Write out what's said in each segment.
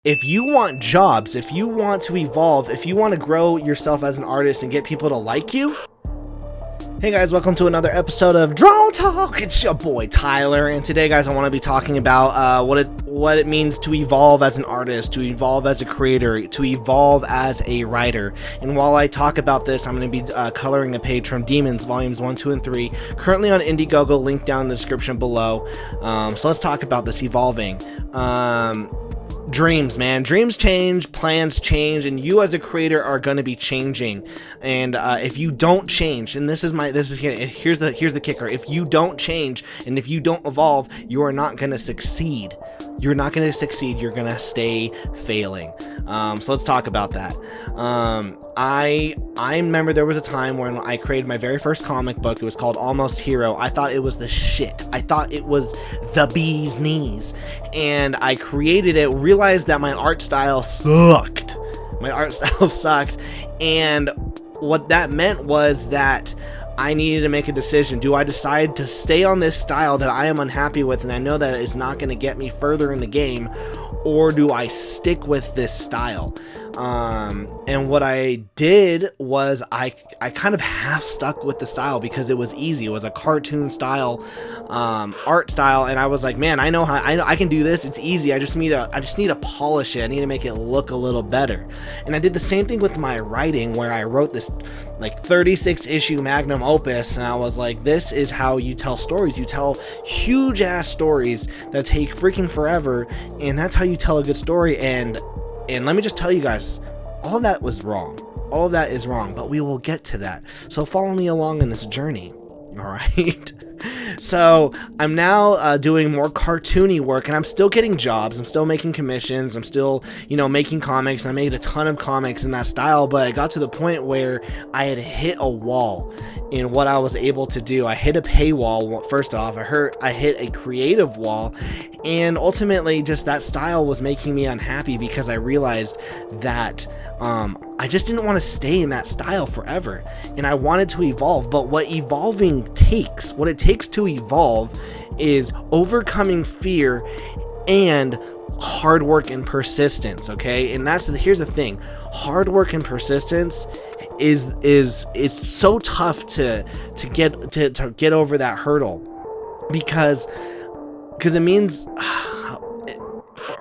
If you want jobs, if you want to evolve, if you want to grow yourself as an artist and get people to like you, hey guys, welcome to another episode of Drone Talk. It's your boy Tyler, and today, guys, I want to be talking about what it means to evolve as an artist, to evolve as a creator, to evolve as a writer. And while I talk about this, I'm going to be coloring a page from Demons, volumes 1, 2, and 3, currently on Indiegogo, link down in the description below. So let's talk about this evolving. Dreams, man. Dreams change, plans change, and you as a creator are going to be changing. And if you don't change, and here's the kicker. If you don't change and if you don't evolve, you are not going to succeed. You're not going to succeed. You're going to stay failing. So let's talk about that. I remember there was a time when I created my very first comic book. It was called Almost Hero. I thought it was the shit. I thought it was the bee's knees. And I created it, realized that my art style sucked. And what that meant was that I needed to make a decision. Do I decide to stay on this style that I am unhappy with and I know that it's not going to get me further in the game, or do I stick with this style? And what I did was I kind of half stuck with the style because it was easy. It was a cartoon style, art style, and I was like, man, I know I can do this. It's easy. I just need to polish it. I need to make it look a little better. And I did the same thing with my writing, where I wrote this like 36 issue magnum opus, and I was like, this is how you tell stories. You tell huge ass stories that take freaking forever, and that's how you tell a good story. And let me just tell you guys, all of that was wrong. All of that is wrong, but we will get to that. So follow me along in this journey. All right. So I'm now doing more cartoony work, and I'm still getting jobs. I'm still making commissions. I'm still, making comics. I made a ton of comics in that style, but I got to the point where I had hit a wall in what I was able to do. I hit a paywall. First off, I hit a creative wall, and ultimately just that style was making me unhappy because I realized that I just didn't want to stay in that style forever, and I wanted to evolve. But what it takes to evolve is overcoming fear and hard work and persistence. Okay, and here's the thing: hard work and persistence it's so tough to get over that hurdle because it means.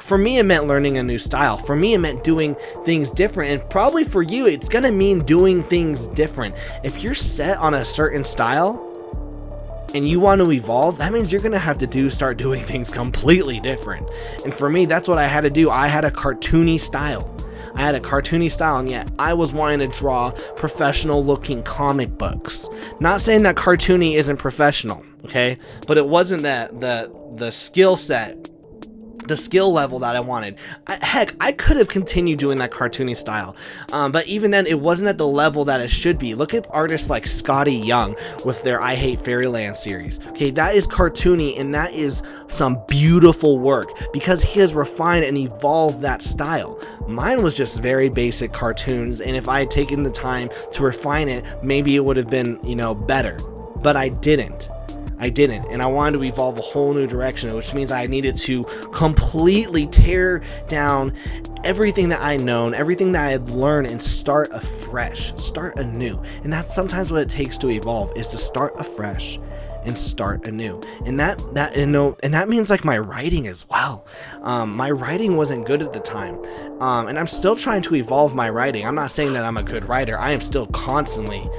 For me, it meant learning a new style. For me, it meant doing things different. And probably for you, it's going to mean doing things different. If you're set on a certain style and you want to evolve, that means you're going to have to start doing things completely different. And for me, that's what I had to do. I had a cartoony style. And yet I was wanting to draw professional looking comic books. Not saying that cartoony isn't professional, okay? But it wasn't the skill set, the skill level that I wanted. Heck, I could have continued doing that cartoony style, but even then, it wasn't at the level that it should be. Look at artists like Scotty Young with their I Hate Fairyland series. Okay, that is cartoony, and that is some beautiful work because he has refined and evolved that style. Mine was just very basic cartoons, and if I had taken the time to refine it, maybe it would have been, better. But I didn't, and I wanted to evolve a whole new direction, which means I needed to completely tear down everything that I'd known, everything that I had learned, and start afresh, start anew. And that's sometimes what it takes to evolve, is to start afresh and start anew. And that means like my writing as well. My writing wasn't good at the time, and I'm still trying to evolve my writing. I'm not saying that I'm a good writer. I am still constantly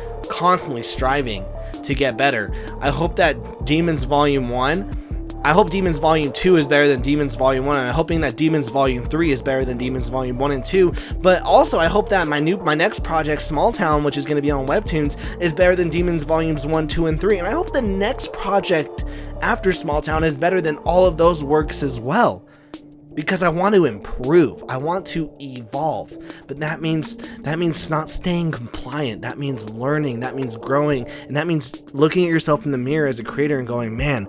striving to get better. I hope that Demons Volume 2 is better than Demons Volume 1, and I'm hoping that Demons Volume 3 is better than Demons Volume 1 and 2, but also I hope that my next project, Small Town, which is going to be on Webtoons, is better than Demons Volumes 1, 2, and 3, and I hope the next project after Small Town is better than all of those works as well. Because I want to improve, I want to evolve, but that means not staying compliant. That means learning, that means growing, and that means looking at yourself in the mirror as a creator and going, man,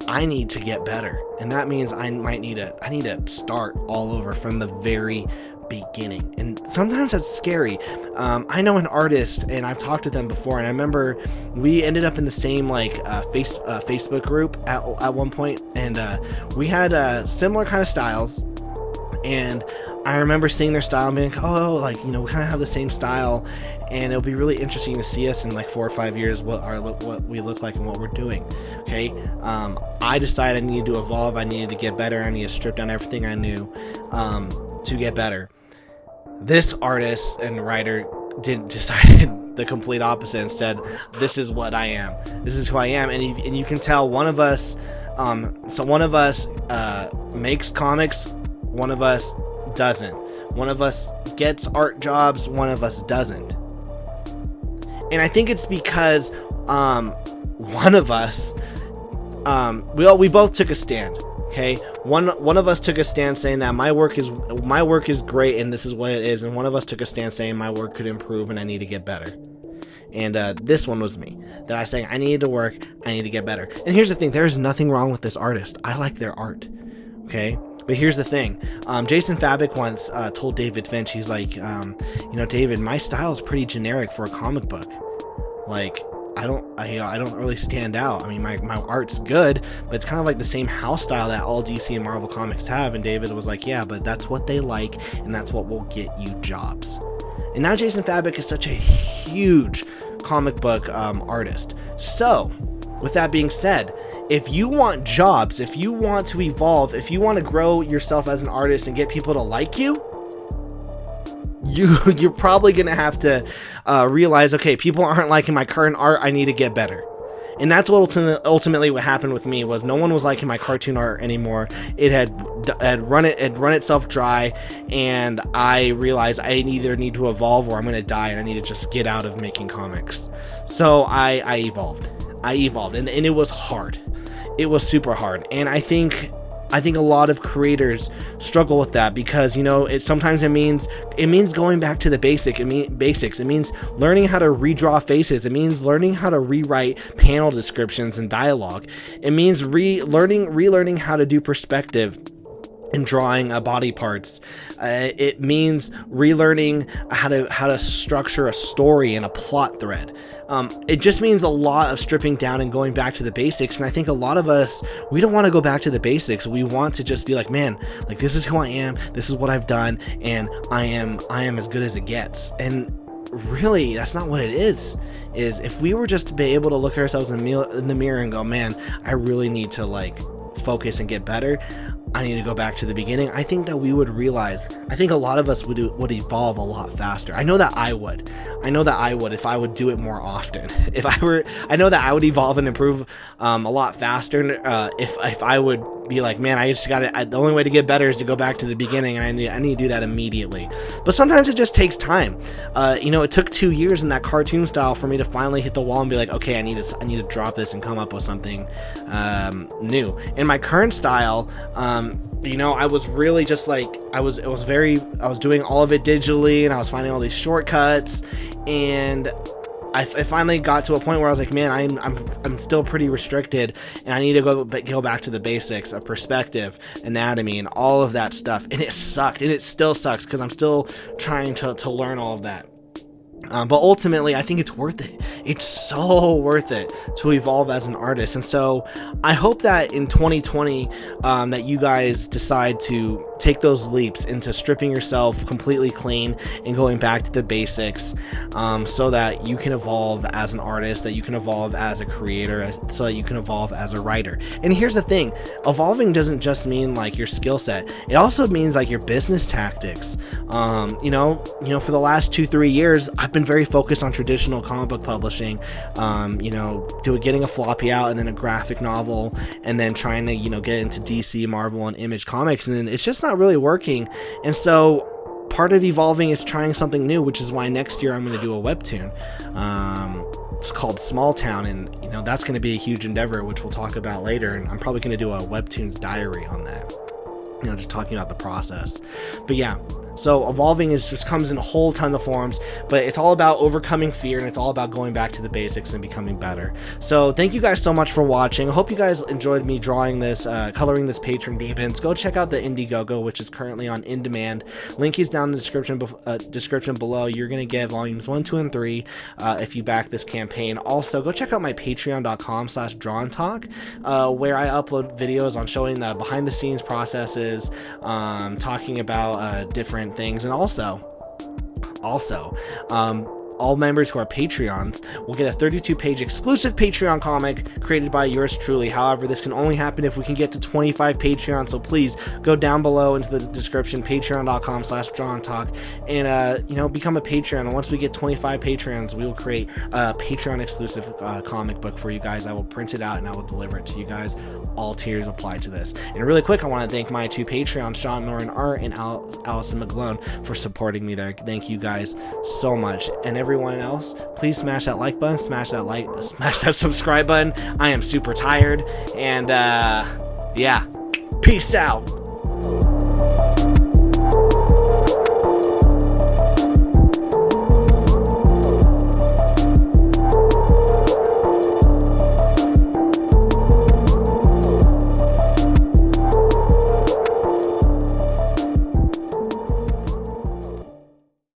I need to get better. And that means I need to start all over from the very beginning, and sometimes that's scary. I know an artist, and I've talked to them before, and I remember we ended up in the same Facebook group at one point, and we had similar kind of styles, and I remember seeing their style and being like, oh, like, you know, we kind of have the same style, and it'll be really interesting to see us in like 4 or 5 years, what we look like and what we're doing. Okay. I decided I needed to evolve. I needed to get better. I needed to strip down everything I knew, to get better. This artist and writer decided the complete opposite. Instead, this is what I am. This is who I am. And you can tell one of us, makes comics, one of us doesn't. One of us gets art jobs, one of us doesn't. And I think it's because one of us, we both took a stand. Okay, one of us took a stand saying that my work is great and this is what it is, and one of us took a stand saying my work could improve and I need to get better. And this one was me, that I was saying I needed to work, I need to get better. And here's the thing, there is nothing wrong with this artist. I like their art. Okay. But here's the thing. Jason Fabok once told David Finch, he's like, you know, David, my style is pretty generic for a comic book. Like, I don't really stand out. I mean, my art's good, but it's kind of like the same house style that all DC and Marvel comics have. And David was like, yeah, but that's what they like, and that's what will get you jobs. And now Jason Fabok is such a huge comic book artist. So, with that being said, if you want jobs, if you want to evolve, if you want to grow yourself as an artist and get people to like you, you're probably going to have to realize, okay, people aren't liking my current art, I need to get better. And that's what ultimately what happened with me, was no one was liking my cartoon art anymore. It had run itself dry, and I realized I either need to evolve or I'm going to die, and I need to just get out of making comics. So I evolved, and it was hard. It was super hard, and I think a lot of creators struggle with that, because, you know, sometimes it means going back to the basics. It means learning how to redraw faces. It means learning how to rewrite panel descriptions and dialogue. It means relearning how to do perspective and drawing body parts. It means relearning how to structure a story and a plot thread. It just means a lot of stripping down and going back to the basics. And I think a lot of us, we don't want to go back to the basics. We want to just be like, man, like, this is who I am, this is what I've done, and I am as good as it gets. And really, that's not what it is if we were just to be able to look at ourselves in the mirror and go, man, I really need to like focus and get better, I need to go back to the beginning, I think that we would realize, I think a lot of us would evolve a lot faster. I know that I would if I would do it more often. I know that I would evolve and improve a lot faster if I would be like, man, I just got it. The only way to get better is to go back to the beginning, and I need to do that immediately. But sometimes it just takes time. You know, it took 2 years in that cartoon style for me to finally hit the wall and be like, okay, I need to drop this and come up with something new. In my current style, you know, I was really just like, I was doing all of it digitally, and I was finding all these shortcuts, and I finally got to a point where I was like, man, I'm still pretty restricted, and I need to go back to the basics of perspective, anatomy, and all of that stuff. And it sucked, and it still sucks, because I'm still trying to learn all of that. But ultimately, I think it's worth it. It's so worth it to evolve as an artist. And so I hope that in 2020, that you guys decide to take those leaps into stripping yourself completely clean and going back to the basics, so that you can evolve as an artist, that you can evolve as a creator, so that you can evolve as a writer. And here's the thing, evolving doesn't just mean like your skill set. It also means like your business tactics. You know, for the last 2-3 years, I've been very focused on traditional comic book publishing, you know, getting a floppy out and then a graphic novel, and then trying to, you know, get into DC, Marvel, and Image Comics, and then it's just not really working. And so part of evolving is trying something new, which is why next year I'm going to do a webtoon. It's called Small Town, and you know, that's going to be a huge endeavor, which we'll talk about later, and I'm probably going to do a webtoons diary on that, you know, just talking about the process. But yeah, So evolving is just comes in a whole ton of forms, but it's all about overcoming fear, and it's all about going back to the basics and becoming better. So thank you guys so much for watching. I hope you guys enjoyed me drawing this, coloring this patron demons. Go check out the Indiegogo, which is currently on in demand. Link is down in the description below. You're gonna get volumes 1, 2, and 3 if you back this campaign. Also, go check out my patreon.com/drawandtalk, where I upload videos on showing the behind the scenes processes, talking about different things, and also all members who are Patreons will get a 32-page exclusive Patreon comic created by yours truly. However, this can only happen if we can get to 25 Patreons, so please go down below into the description, patreon.com/drawandtalk, and become a Patreon. And once we get 25 Patreons, we will create a Patreon exclusive comic book for you guys. I will print it out and I will deliver it to you guys. All tiers apply to this. And really quick, I want to thank my 2 Patreons, Sean Norton Art and Allison McGlone, for supporting me there. Thank you guys so much. And everyone else, please smash that like button, smash that subscribe button. I am super tired, and yeah, peace out.